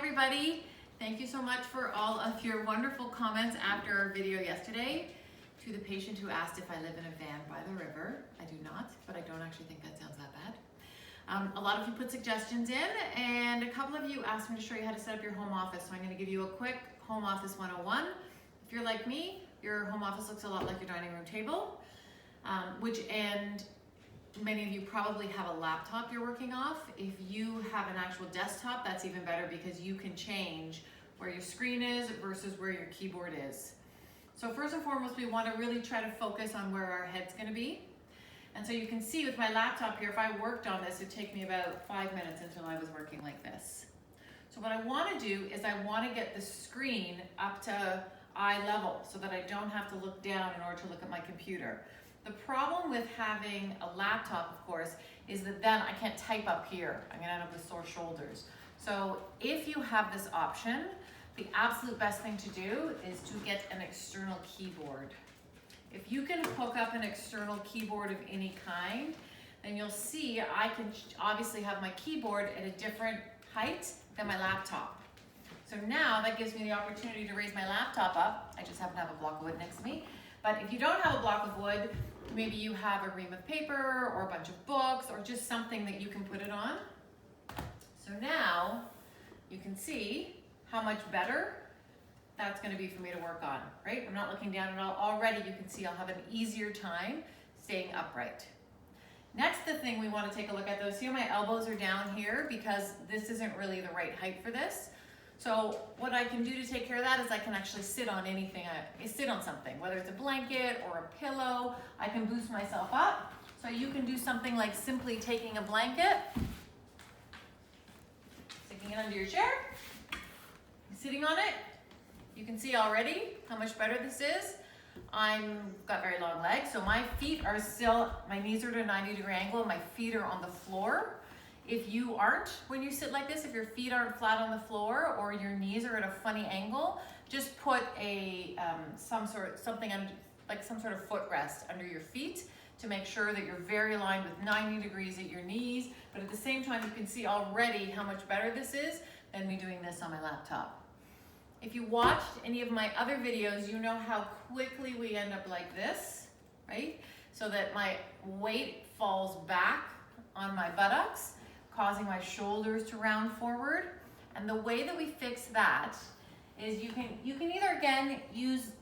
everybody. Thank you so much for all of your wonderful comments after our video yesterday. To the patient who asked if I live in a van by the river, I do not, but I don't actually think that sounds that bad. A lot of you put suggestions in, and a couple of you asked me to show you how to set up your home office, so I'm going to give you a quick home office 101. If you're like me, your home office looks a lot like your dining room table, and many of you probably have a laptop you're working off. If you have an actual desktop, that's even better because you can change where your screen is versus where your keyboard is. So first and foremost, we want to really try to focus on where our head's going to be. And so you can see with my laptop here, if I worked on this, it'd take me about 5 minutes until I was working like this. So what I want to do is I want to get the screen up to eye level so that I don't have to look down in order to look at my computer. The problem with having a laptop, of course, is that then I can't type up here. I'm going to end up with sore shoulders. So if you have this option, the absolute best thing to do is to get an external keyboard. If you can hook up an external keyboard of any kind, then you'll see I can obviously have my keyboard at a different height than my laptop. So now that gives me the opportunity to raise my laptop up. I just happen to have a block of wood next to me. But if you don't have a block of wood, maybe you have a ream of paper or a bunch of books or just something that you can put it on. So now you can see how much better that's going to be for me to work on, right? I'm not looking down at all. Already you can see I'll have an easier time staying upright. Next, the thing we want to take a look at, though, see how my elbows are down here because this isn't really the right height for this. So what I can do to take care of that is I can actually sit on anything, sit on something, whether it's a blanket or a pillow. I can boost myself up. So you can do something like simply taking a blanket, sticking it under your chair, sitting on it. You can see already how much better this is. I've got very long legs, so my feet are still, my knees are at a 90-degree angle and my feet are on the floor. If you aren't, when you sit like this, if your feet aren't flat on the floor or your knees are at a funny angle, just put a some sort of footrest under your feet to make sure that you're very aligned with 90 degrees at your knees. But at the same time, you can see already how much better this is than me doing this on my laptop. If you watched any of my other videos, you know how quickly we end up like this, right? So that my weight falls back on my buttocks, causing my shoulders to round forward. And the way that we fix that is you can either, again, use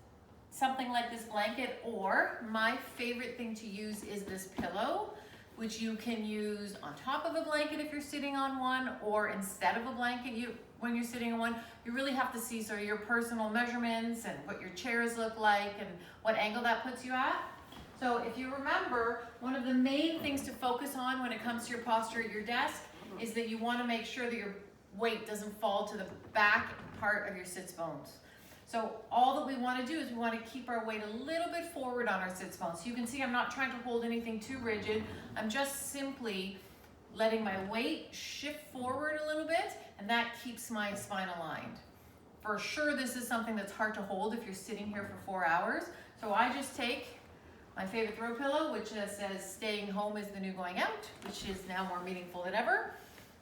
something like this blanket, or my favorite thing to use is this pillow, which you can use on top of a blanket if you're sitting on one, or instead of a blanket when you're sitting on one. You really have to see sort of your personal measurements and what your chairs look like and what angle that puts you at. So if you remember, one of the main things to focus on when it comes to your posture at your desk is that you want to make sure that your weight doesn't fall to the back part of your sits bones. So all that we want to do is we want to keep our weight a little bit forward on our sits bones. So you can see I'm not trying to hold anything too rigid. I'm just simply letting my weight shift forward a little bit, and that keeps my spine aligned. For sure, this is something that's hard to hold if you're sitting here for 4 hours. So I just take my favorite throw pillow, which says staying home is the new going out, which is now more meaningful than ever.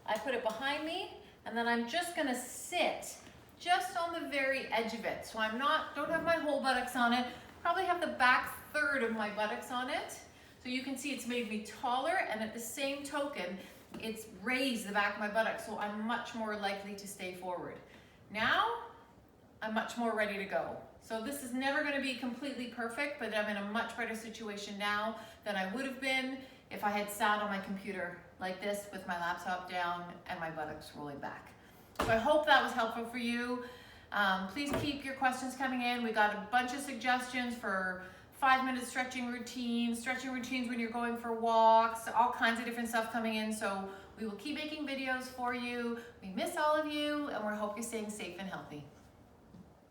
I put it behind me, and then I'm just gonna sit just on the very edge of it. So don't have my whole buttocks on it, probably have the back third of my buttocks on it. So you can see it's made me taller, and at the same token, it's raised the back of my buttocks, so I'm much more likely to stay forward. Now, I'm much more ready to go. So this is never going to be completely perfect, but I'm in a much better situation now than I would have been if I had sat on my computer like this with my laptop down and my buttocks rolling back. So I hope that was helpful for you. Please keep your questions coming in. We got a bunch of suggestions for 5-minute stretching routines when you're going for walks, all kinds of different stuff coming in. So we will keep making videos for you. We miss all of you, and we hope you're staying safe and healthy.